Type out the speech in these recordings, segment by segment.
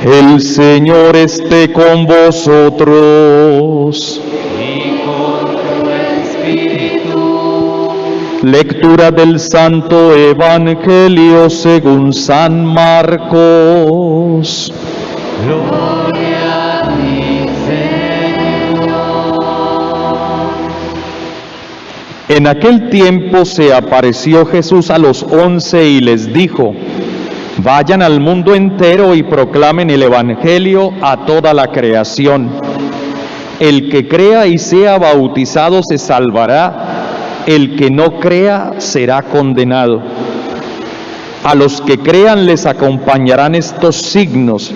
El Señor esté con vosotros. Y con tu espíritu. Lectura del Santo Evangelio según San Marcos. Gloria a ti, Señor. En aquel tiempo se apareció Jesús a los 11 y les dijo: vayan al mundo entero y proclamen el Evangelio a toda la creación. El que crea y sea bautizado se salvará, el que no crea será condenado. A los que crean les acompañarán estos signos: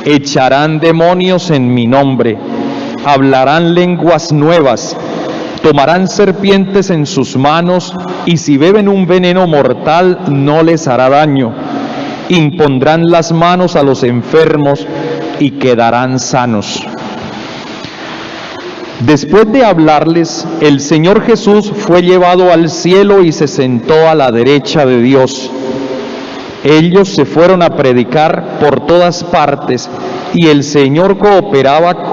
echarán demonios en mi nombre, hablarán lenguas nuevas, tomarán serpientes en sus manos, y si beben un veneno mortal no les hará daño. Impondrán las manos a los enfermos y quedarán sanos. Después de hablarles, el Señor Jesús fue llevado al cielo y se sentó a la derecha de Dios. Ellos se fueron a predicar por todas partes y el Señor cooperaba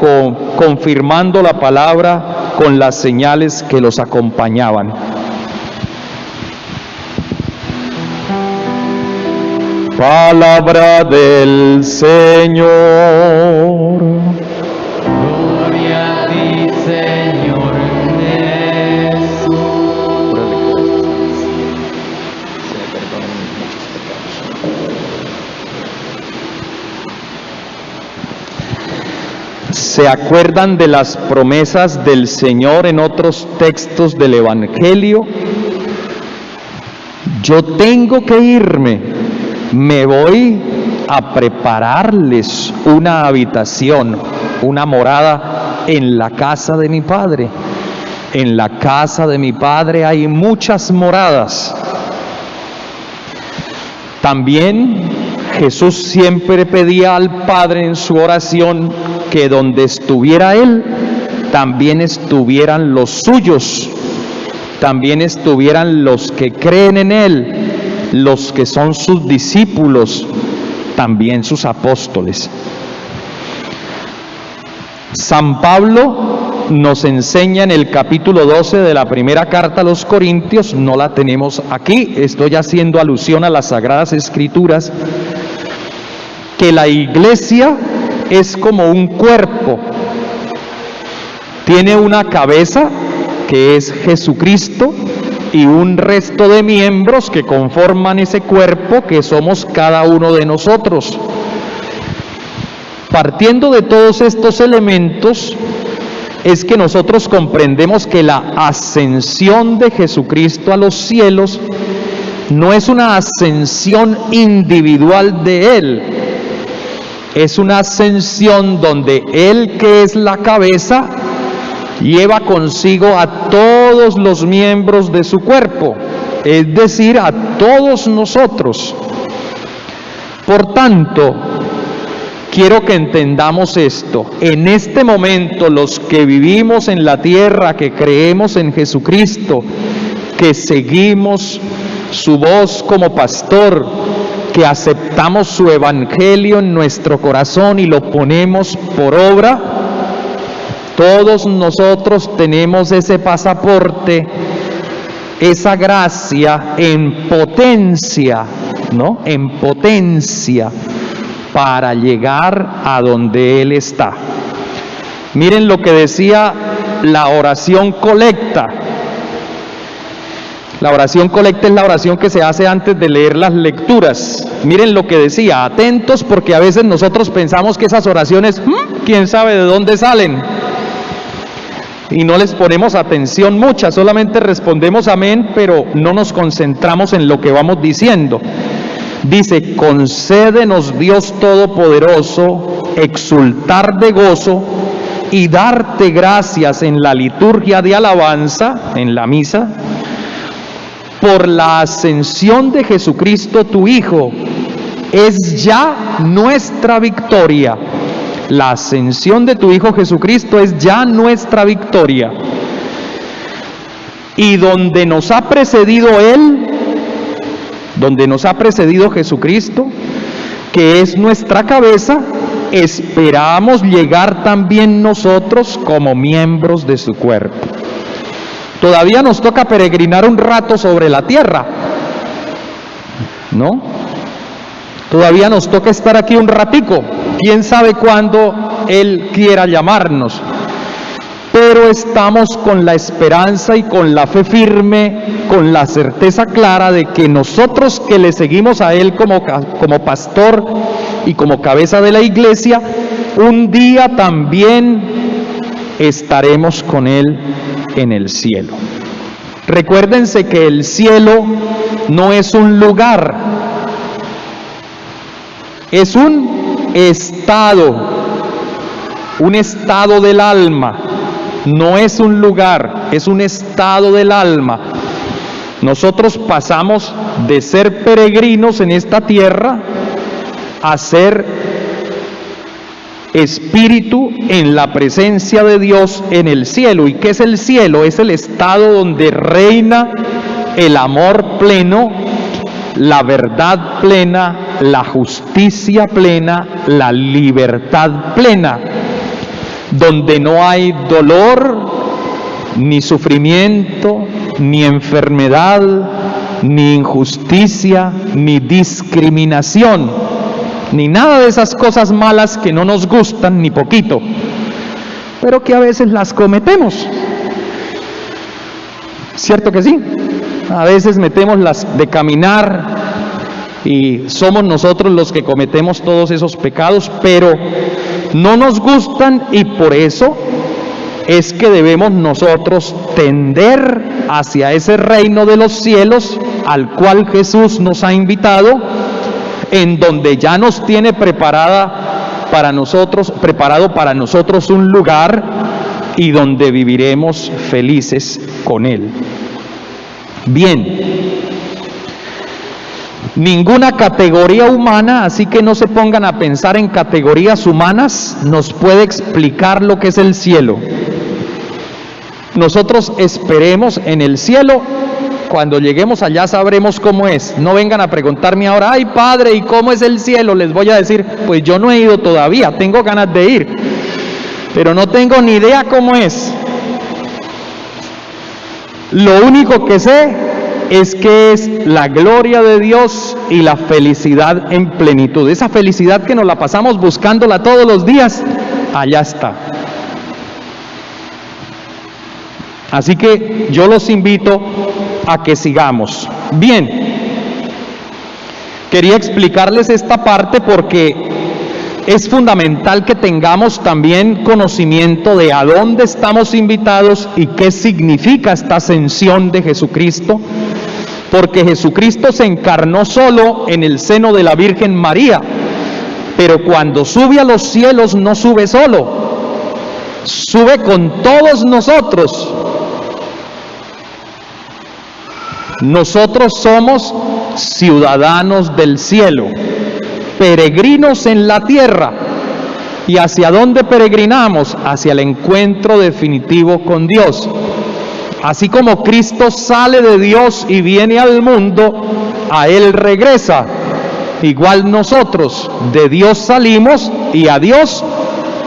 confirmando la palabra con las señales que los acompañaban. Palabra del Señor. Gloria a ti, Señor Jesús. ¿Se acuerdan de las promesas del Señor en otros textos del Evangelio? Yo tengo que irme. Me voy a prepararles una habitación, una morada en la casa de mi Padre. En la casa de mi Padre hay muchas moradas. También Jesús siempre pedía al Padre en su oración que donde estuviera Él, también estuvieran los suyos, también estuvieran los que creen en Él, los que son sus discípulos, también sus apóstoles. San Pablo nos enseña en el capítulo 12 de la primera carta a los Corintios, no la tenemos aquí, estoy haciendo alusión a las Sagradas Escrituras, que la iglesia es como un cuerpo, tiene una cabeza que es Jesucristo, y un resto de miembros que conforman ese cuerpo que somos cada uno de nosotros. Partiendo de todos estos elementos, es que nosotros comprendemos que la ascensión de Jesucristo a los cielos no es una ascensión individual de Él, es una ascensión donde Él, que es la cabeza, lleva consigo a todos los miembros de su cuerpo, es decir, a todos nosotros. Por tanto, quiero que entendamos esto. En este momento, los que vivimos en la tierra, que creemos en Jesucristo, que seguimos su voz como pastor, que aceptamos su evangelio en nuestro corazón y lo ponemos por obra, todos nosotros tenemos ese pasaporte, esa gracia en potencia, ¿no? En potencia para llegar a donde Él está. Miren lo que decía la oración colecta. La oración colecta es la oración que se hace antes de leer las lecturas. Miren lo que decía, atentos, porque a veces nosotros pensamos que esas oraciones, quién sabe de dónde salen. Y no les ponemos atención mucha, solamente respondemos amén, pero no nos concentramos en lo que vamos diciendo. Dice: concédenos Dios Todopoderoso exultar de gozo y darte gracias en la liturgia de alabanza, en la misa, por la ascensión de Jesucristo tu Hijo. Es ya nuestra victoria. La ascensión de tu Hijo Jesucristo es ya nuestra victoria. Y donde nos ha precedido Él, donde nos ha precedido Jesucristo, que es nuestra cabeza, esperamos llegar también nosotros como miembros de su cuerpo. Todavía nos toca peregrinar un rato sobre la tierra, ¿no? Todavía nos toca estar aquí un ratico. ¿Quién sabe cuándo Él quiera llamarnos? Pero estamos con la esperanza y con la fe firme, con la certeza clara de que nosotros que le seguimos a Él como pastor y como cabeza de la iglesia, un día también estaremos con Él en el cielo. Recuérdense que el cielo no es un lugar, es un estado del alma. No es un lugar, es un estado del alma. Nosotros pasamos de ser peregrinos en esta tierra a ser espíritu en la presencia de Dios en el cielo. ¿Y qué es el cielo? Es el estado donde reina el amor pleno, la verdad plena, la justicia plena, la libertad plena, donde no hay dolor, ni sufrimiento, ni enfermedad, ni injusticia, ni discriminación, ni nada de esas cosas malas que no nos gustan ni poquito, pero que a veces las cometemos. ¿Cierto que sí? A veces metemos las de caminar y somos nosotros los que cometemos todos esos pecados, pero no nos gustan, y por eso es que debemos nosotros tender hacia ese reino de los cielos al cual Jesús nos ha invitado, en donde ya nos tiene preparado para nosotros un lugar y donde viviremos felices con Él. Bien. Ninguna categoría humana, así que no se pongan a pensar en categorías humanas, nos puede explicar lo que es el cielo. Nosotros esperemos en el cielo, cuando lleguemos allá sabremos cómo es. No vengan a preguntarme ahora, ay padre, ¿y cómo es el cielo? Les voy a decir, pues yo no he ido todavía, tengo ganas de ir, pero no tengo ni idea cómo es. Lo único que sé es que es la gloria de Dios y la felicidad en plenitud. Esa felicidad que nos la pasamos buscándola todos los días, allá está. Así que yo los invito a que sigamos. Bien, quería explicarles esta parte porque es fundamental que tengamos también conocimiento de a dónde estamos invitados y qué significa esta ascensión de Jesucristo, porque Jesucristo se encarnó solo en el seno de la Virgen María, pero cuando sube a los cielos no sube solo, sube con todos nosotros. Nosotros somos ciudadanos del cielo, peregrinos en la tierra. ¿Y hacia dónde peregrinamos? Hacia el encuentro definitivo con Dios. Así como Cristo sale de Dios y viene al mundo, a Él regresa. Igual nosotros de Dios salimos y a Dios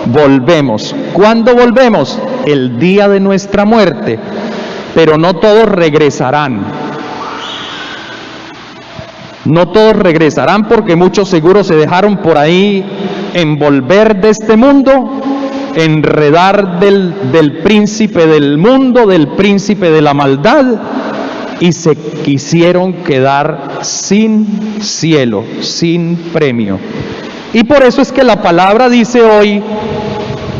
volvemos. ¿Cuándo volvemos? El día de nuestra muerte. Pero no todos regresarán. No todos regresarán porque muchos seguros se dejaron por ahí envolver de este mundo, enredar del príncipe del mundo, del príncipe de la maldad, y se quisieron quedar sin cielo, sin premio. Y por eso es que la palabra dice hoy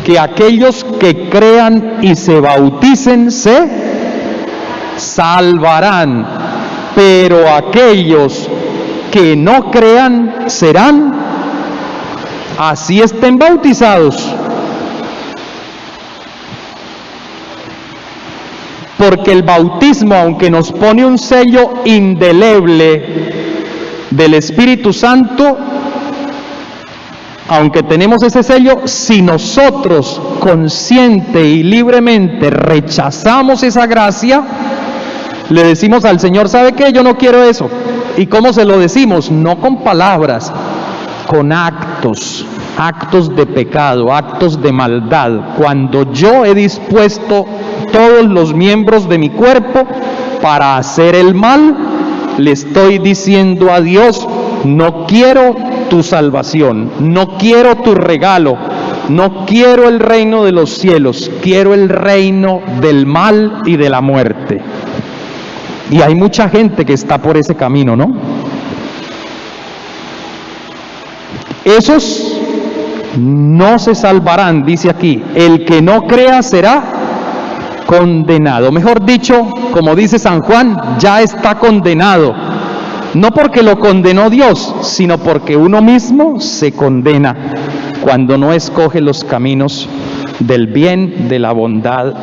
que aquellos que crean y se bauticen se salvarán, pero aquellos que no crean serán, así estén bautizados. Porque el bautismo, aunque nos pone un sello indeleble del Espíritu Santo, aunque tenemos ese sello, si nosotros consciente y libremente rechazamos esa gracia, le decimos al Señor, ¿sabe qué? Yo no quiero eso. ¿Y cómo se lo decimos? No con palabras, con actos. actos de pecado, actos de maldad, cuando yo he dispuesto todos los miembros de mi cuerpo para hacer el mal, le estoy diciendo a Dios: no quiero tu salvación, no quiero tu regalo, no quiero el reino de los cielos, quiero el reino del mal y de la muerte. Y hay mucha gente que está por ese camino, ¿no? Esos no se salvarán, dice aquí. El que no crea será condenado. Mejor dicho, como dice San Juan, ya está condenado. No porque lo condenó Dios, sino porque uno mismo se condena cuando no escoge los caminos del bien, de la bondad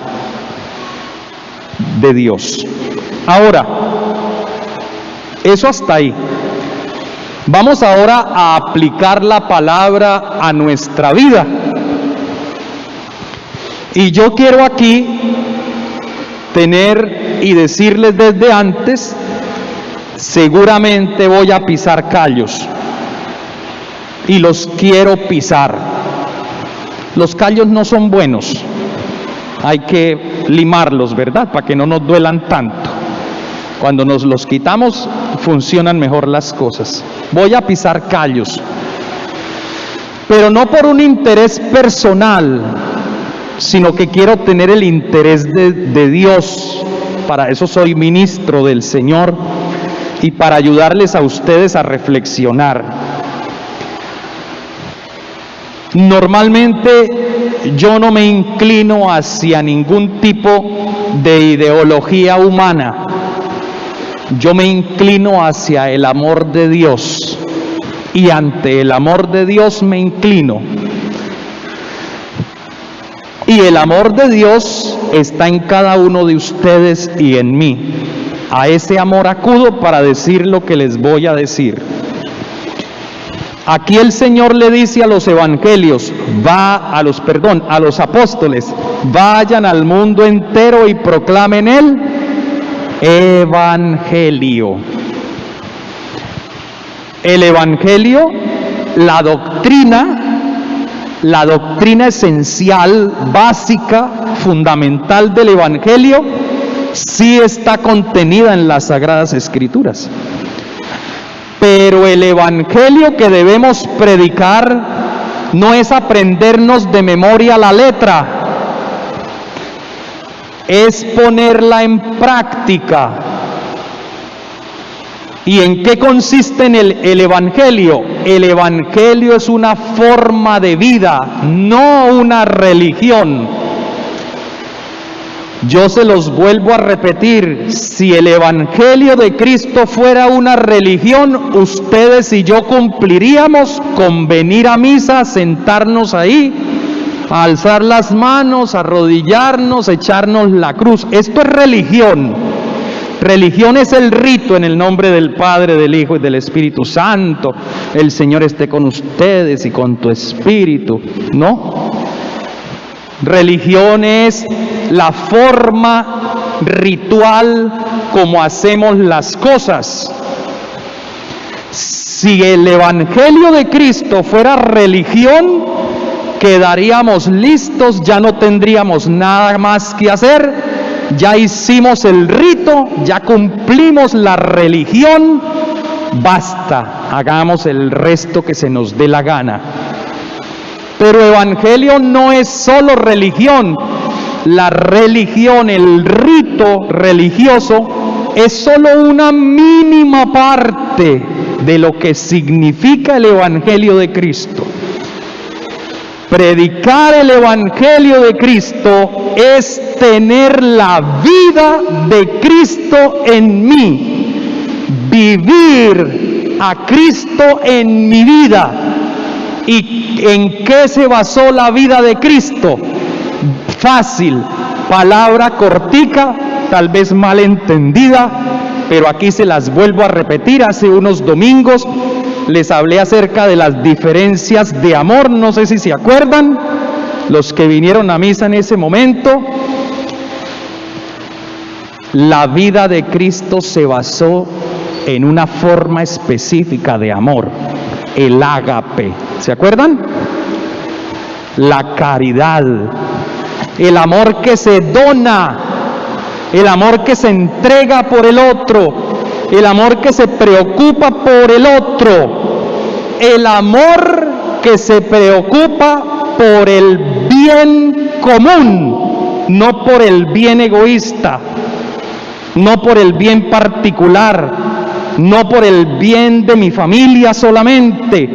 de Dios. Ahora, eso hasta ahí. Vamos ahora a aplicar la palabra a nuestra vida. Y yo quiero aquí tener y decirles desde antes, seguramente voy a pisar callos. Y los quiero pisar. Los callos no son buenos. Hay que limarlos, ¿verdad? Para que no nos duelan tanto. Cuando nos los quitamos, funcionan mejor las cosas. Voy a pisar callos, pero no por un interés personal, sino que quiero tener el interés de Dios. Para eso soy ministro del Señor y para ayudarles a ustedes a reflexionar. Normalmente yo no me inclino hacia ningún tipo de ideología humana. Yo me inclino hacia el amor de Dios y ante el amor de Dios me inclino. Y el amor de Dios está en cada uno de ustedes y en mí. A ese amor acudo para decir lo que les voy a decir. Aquí el Señor le dice a los evangelios, a los apóstoles, vayan al mundo entero y proclamen el Evangelio. El Evangelio, la doctrina esencial, básica, fundamental del Evangelio, sí está contenida en las Sagradas Escrituras. Pero el Evangelio que debemos predicar no es aprendernos de memoria la letra, es ponerla en práctica. ¿Y en qué consiste el Evangelio? El Evangelio es una forma de vida, no una religión. Yo se los vuelvo a repetir, si el Evangelio de Cristo fuera una religión, ustedes y yo cumpliríamos con venir a misa, sentarnos ahí, a alzar las manos, arrodillarnos, echarnos la cruz. Esto es religión. Religión es el rito en el nombre del Padre, del Hijo y del Espíritu Santo. El Señor esté con ustedes y con tu espíritu. No. Religión es la forma ritual como hacemos las cosas. Si el Evangelio de Cristo fuera religión, quedaríamos listos, ya no tendríamos nada más que hacer, ya hicimos el rito, ya cumplimos la religión, basta, hagamos el resto que se nos dé la gana. Pero Evangelio no es solo religión, la religión, el rito religioso es solo una mínima parte de lo que significa el Evangelio de Cristo. Predicar el Evangelio de Cristo es tener la vida de Cristo en mí, vivir a Cristo en mi vida. ¿Y en qué se basó la vida de Cristo? Fácil, palabra cortica, tal vez mal entendida, pero aquí se las vuelvo a repetir. Hace unos domingos les hablé acerca de las diferencias de amor, no sé si se acuerdan, los que vinieron a misa en ese momento. La vida de Cristo se basó en una forma específica de amor, el ágape. ¿Se acuerdan? la caridad, el amor que se dona, el amor que se entrega por el otro, el amor que se preocupa por el otro, el amor que se preocupa por el bien común, no por el bien egoísta, no por el bien particular, no por el bien de mi familia solamente,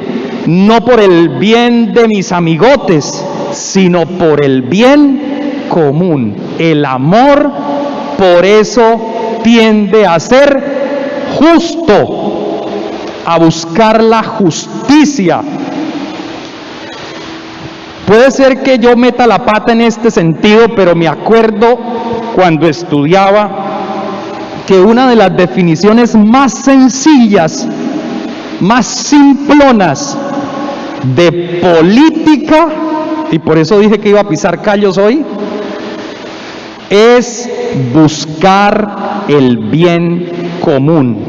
no por el bien de mis amigotes, sino por el bien común. El amor, por eso, tiende a ser justo, a buscar la justicia. Puede ser que yo meta la pata en este sentido, pero me acuerdo cuando estudiaba que una de las definiciones más sencillas, más simplonas de política, y por eso dije que iba a pisar callos hoy, es buscar el bien común.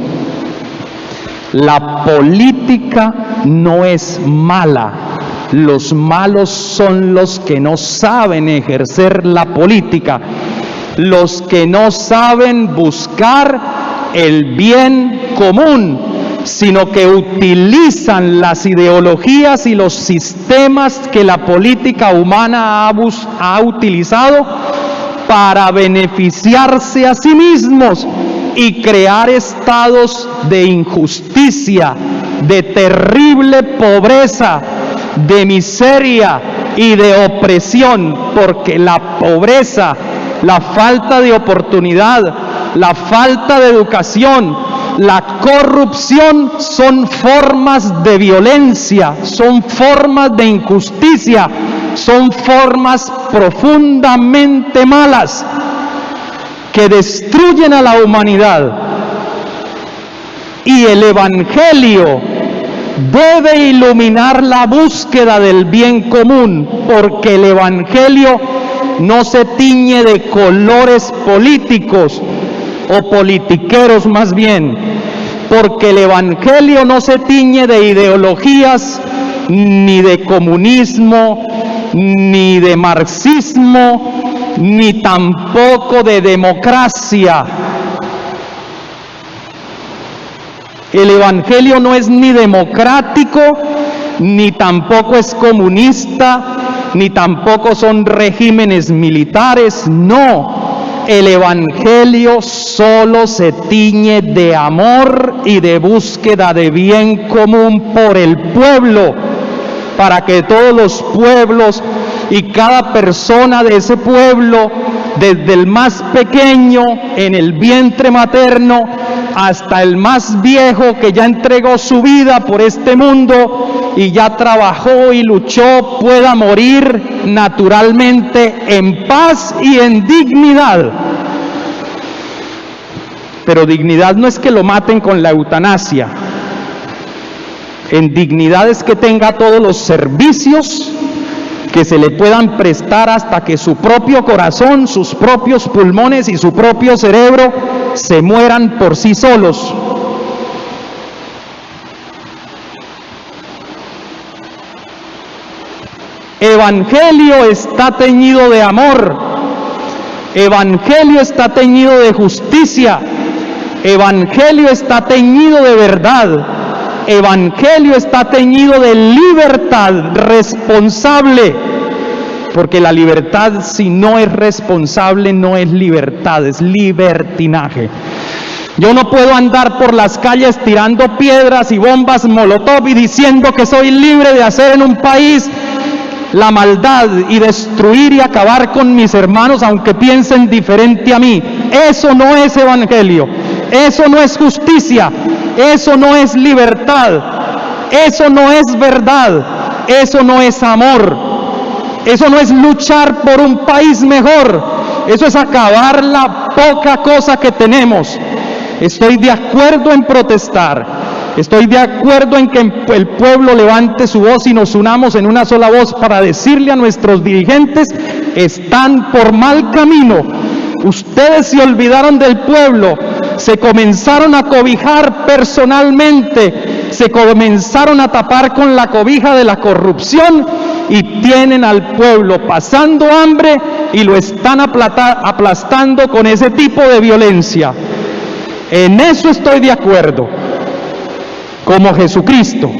La política no es mala. Los malos son los que no saben ejercer la política, los que no saben buscar el bien común, sino que utilizan las ideologías y los sistemas que la política humana ha utilizado para beneficiarse a sí mismos y crear estados de injusticia, de terrible pobreza, de miseria y de opresión, porque la pobreza, la falta de oportunidad, la falta de educación, la corrupción son formas de violencia, son formas de injusticia, son formas profundamente malas que destruyen a la humanidad. Y el Evangelio debe iluminar la búsqueda del bien común, porque el Evangelio no se tiñe de colores políticos o politiqueros más bien, porque el Evangelio no se tiñe de ideologías, ni de comunismo, ni de marxismo, ni tampoco de democracia. El Evangelio no es ni democrático, ni tampoco es comunista, ni tampoco son regímenes militares, no. El Evangelio solo se tiñe de amor y de búsqueda de bien común por el pueblo, para que todos los pueblos y cada persona de ese pueblo, desde el más pequeño en el vientre materno hasta el más viejo que ya entregó su vida por este mundo y ya trabajó y luchó, pueda morir naturalmente en paz y en dignidad. Pero dignidad no es que lo maten con la eutanasia. En dignidad es que tenga todos los servicios que se le puedan prestar hasta que su propio corazón, sus propios pulmones y su propio cerebro se mueran por sí solos. Evangelio está teñido de amor, Evangelio está teñido de justicia, Evangelio está teñido de verdad, Evangelio está teñido de libertad responsable, porque la libertad, si no es responsable, no es libertad, es libertinaje. Yo no puedo andar por las calles tirando piedras y bombas molotov y diciendo que soy libre de hacer en un país la maldad y destruir y acabar con mis hermanos aunque piensen diferente a mí. Eso no es evangelio, eso no es justicia, eso no es libertad, eso no es verdad, eso no es amor, eso no es luchar por un país mejor, eso es acabar la poca cosa que tenemos. Estoy de acuerdo en protestar, estoy de acuerdo en que el pueblo levante su voz y nos unamos en una sola voz para decirle a nuestros dirigentes: están por mal camino, ustedes se olvidaron del pueblo, se comenzaron a cobijar personalmente, se comenzaron a tapar con la cobija de la corrupción y tienen al pueblo pasando hambre y lo están aplastando con ese tipo de violencia. En eso estoy de acuerdo, como Jesucristo.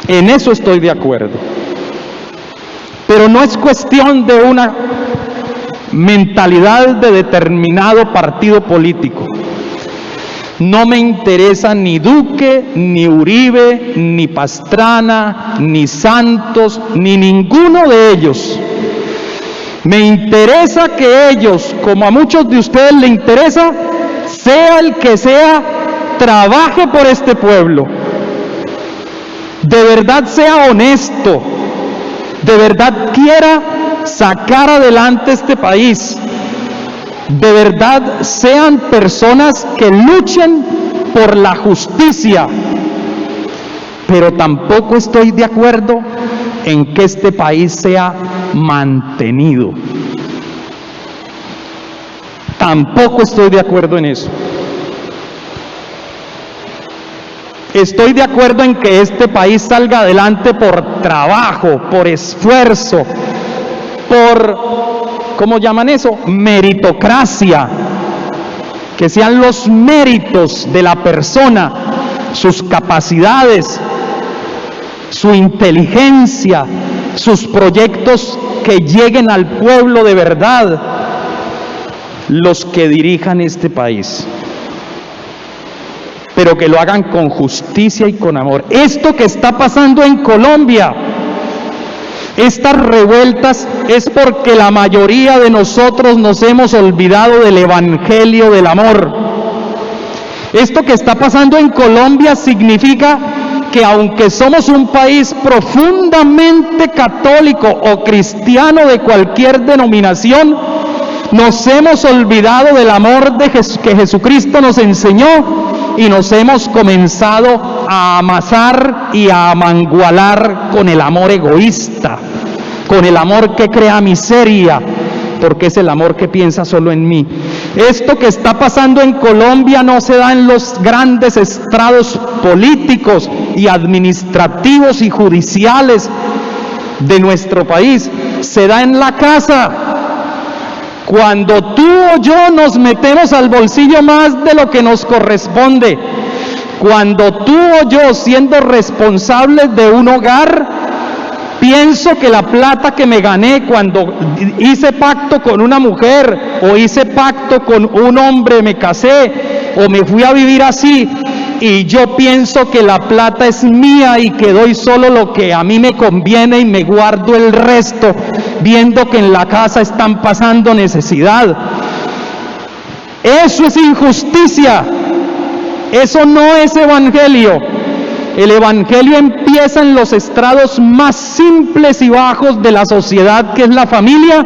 En eso estoy de acuerdo. Pero no es cuestión de una mentalidad de determinado partido político. No me interesa ni Duque, ni Uribe, ni Pastrana, ni Santos, ni ninguno de ellos. Me interesa que ellos, como a muchos de ustedes les interesa, sea el que sea, trabaje por este pueblo. De verdad sea honesto, de verdad quiera sacar adelante este país, de verdad sean personas que luchen por la justicia, pero tampoco estoy de acuerdo en que este país sea mantenido. Tampoco estoy de acuerdo en eso. Estoy de acuerdo en que este país salga adelante por trabajo, por esfuerzo, por, ¿cómo llaman eso? Meritocracia. Que sean los méritos de la persona, sus capacidades, su inteligencia, sus proyectos que lleguen al pueblo de verdad, los que dirijan este país. Pero que lo hagan con justicia y con amor. Esto que está pasando en Colombia, estas revueltas, es porque la mayoría de nosotros nos hemos olvidado del evangelio del amor. Esto que está pasando en Colombia significa que aunque somos un país profundamente católico o cristiano de cualquier denominación, nos hemos olvidado del amor que Jesucristo nos enseñó y nos hemos comenzado a amasar y a amangualar con el amor egoísta, con el amor que crea miseria, porque es el amor que piensa solo en mí. Esto que está pasando en Colombia no se da en los grandes estrados políticos y administrativos y judiciales de nuestro país, se da en la casa. Cuando tú o yo nos metemos al bolsillo más de lo que nos corresponde, cuando tú o yo, siendo responsables de un hogar, pienso que la plata que me gané cuando hice pacto con una mujer o hice pacto con un hombre, me casé o me fui a vivir así, y yo pienso que la plata es mía y que doy solo lo que a mí me conviene y me guardo el resto, viendo que en la casa están pasando necesidad. Eso es injusticia, eso no es evangelio. El evangelio empieza en los estrados más simples y bajos de la sociedad, que es la familia,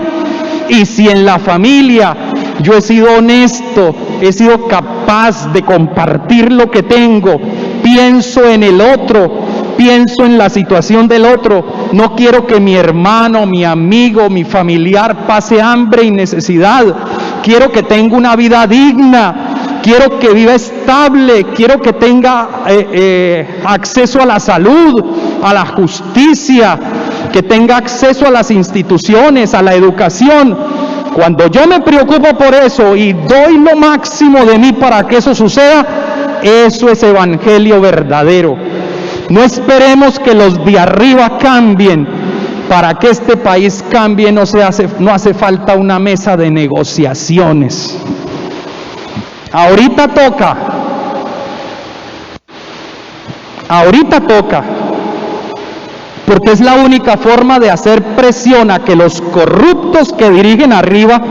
y si en la familia yo he sido honesto, he sido capaz de compartir lo que tengo, pienso en el otro, pienso en la situación del otro, no quiero que mi hermano, mi amigo, mi familiar pase hambre y necesidad, quiero que tenga una vida digna, quiero que viva estable, quiero que tenga acceso a la salud, a la justicia, que tenga acceso a las instituciones, a la educación. Cuando yo me preocupo por eso y doy lo máximo de mí para que eso suceda, eso es evangelio verdadero. No esperemos que los de arriba cambien. Para que este país cambie no hace falta una mesa de negociaciones. Ahorita toca, porque es la única forma de hacer presión a que los corruptos que dirigen arriba,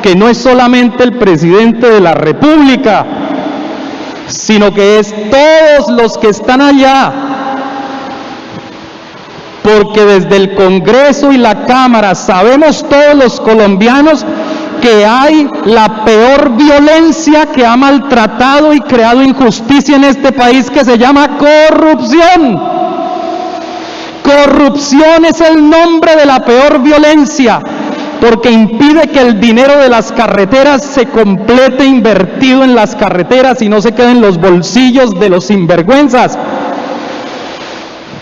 que no es solamente el presidente de la República, sino que es todos los que están allá, porque desde el Congreso y la Cámara sabemos todos los colombianos que hay la peor violencia que ha maltratado y creado injusticia en este país, que se llama corrupción. Corrupción es el nombre de la peor violencia, porque impide que el dinero de las carreteras se complete invertido en las carreteras y no se quede en los bolsillos de los sinvergüenzas.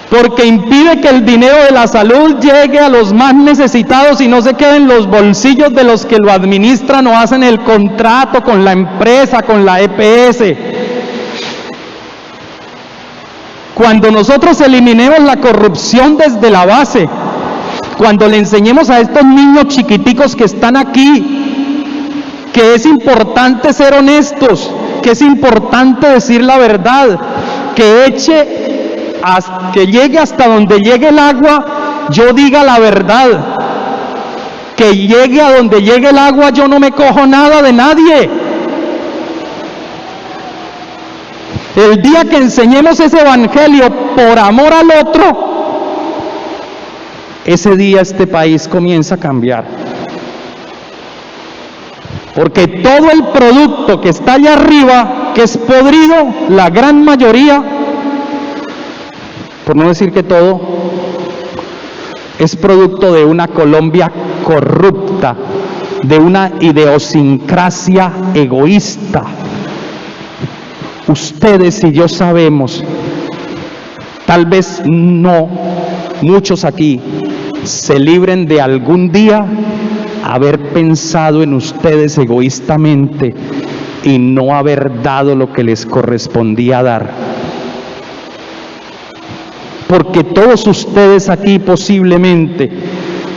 porque impide que el dinero de la salud llegue a los más necesitados y no se quede en los bolsillos de los que lo administran o hacen el contrato con la empresa, con la EPS. Cuando nosotros eliminemos la corrupción desde la base, cuando le enseñemos a estos niños chiquiticos que están aquí, que es importante ser honestos, que es importante decir la verdad, que llegue hasta donde llegue el agua, yo diga la verdad, que llegue a donde llegue el agua, yo no me cojo nada de nadie. El día que enseñemos ese evangelio por amor al otro, ese día este país comienza a cambiar. Porque todo el producto que está allá arriba, que es podrido, la gran mayoría, por no decir que todo, es producto de una Colombia corrupta, de una idiosincrasia egoísta. Ustedes y yo sabemos, tal vez no, muchos aquí se libren de algún día haber pensado en ustedes egoístamente y no haber dado lo que les correspondía dar. Porque todos ustedes aquí posiblemente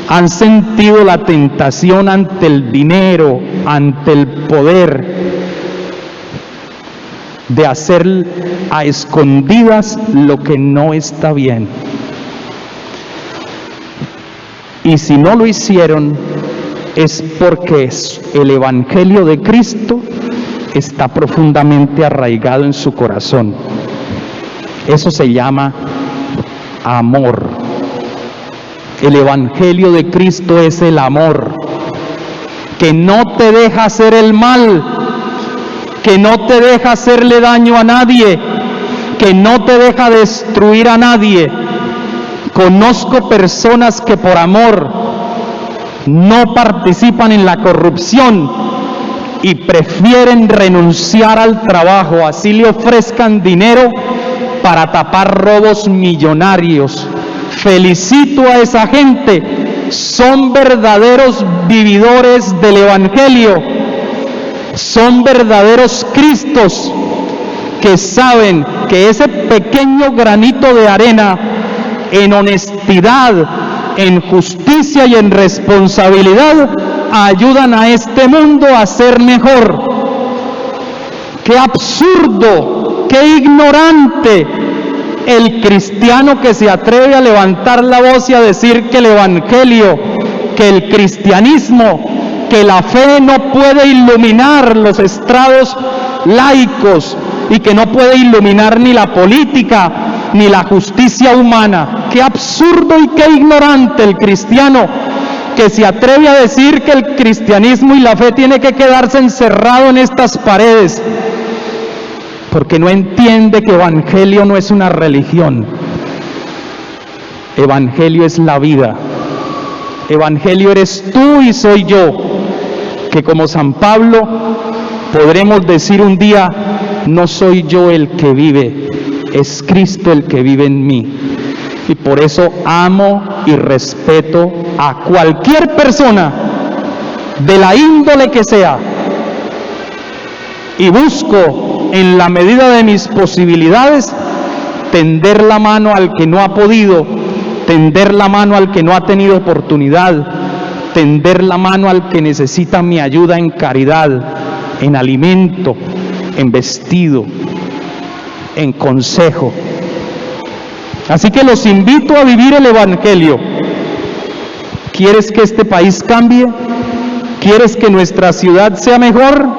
han sentido la tentación ante el dinero, ante el poder, de hacer a escondidas lo que no está bien. Y si no lo hicieron, es porque el Evangelio de Cristo está profundamente arraigado en su corazón. Eso se llama amor. El Evangelio de Cristo es el amor, que no te deja hacer el mal, que no te deja hacerle daño a nadie, que no te deja destruir a nadie. Conozco personas que por amor no participan en la corrupción y prefieren renunciar al trabajo, así le ofrezcan dinero para tapar robos millonarios. Felicito a esa gente, son verdaderos vividores del Evangelio, son verdaderos Cristos que saben que ese pequeño granito de arena en honestidad, en justicia y en responsabilidad ayudan a este mundo a ser mejor. ¡Qué absurdo! ¡Qué ignorante! El cristiano que se atreve a levantar la voz y a decir que el Evangelio, que el cristianismo, que la fe no puede iluminar los estrados laicos y que no puede iluminar ni la política ni la justicia humana. ¡Qué absurdo y qué ignorante el cristiano que se atreve a decir que el cristianismo y la fe tiene que quedarse encerrado en estas paredes! Porque no entiende que evangelio no es una religión. Evangelio es la vida. Evangelio eres tú y soy yo, que como San Pablo podremos decir un día: no soy yo el que vive, es Cristo el que vive en mí. Y por eso amo y respeto a cualquier persona, de la índole que sea, y busco, en la medida de mis posibilidades, tender la mano al que no ha podido, tender la mano al que no ha tenido oportunidad, tender la mano al que necesita mi ayuda en caridad, en alimento, en vestido, en consejo. Así que los invito a vivir el Evangelio. ¿Quieres que este país cambie? ¿Quieres que nuestra ciudad sea mejor?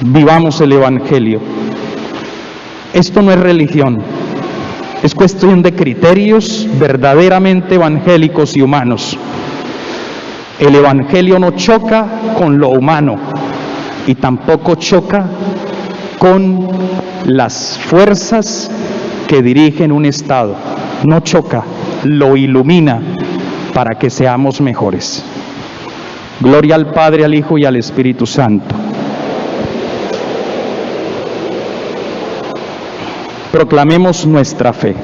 Vivamos el Evangelio. Esto no es religión, es cuestión de criterios verdaderamente evangélicos y humanos. El Evangelio no choca con lo humano y tampoco choca con las fuerzas que dirigen un Estado. No choca, lo ilumina para que seamos mejores. Gloria al Padre, al Hijo y al Espíritu Santo. proclamemos nuestra fe.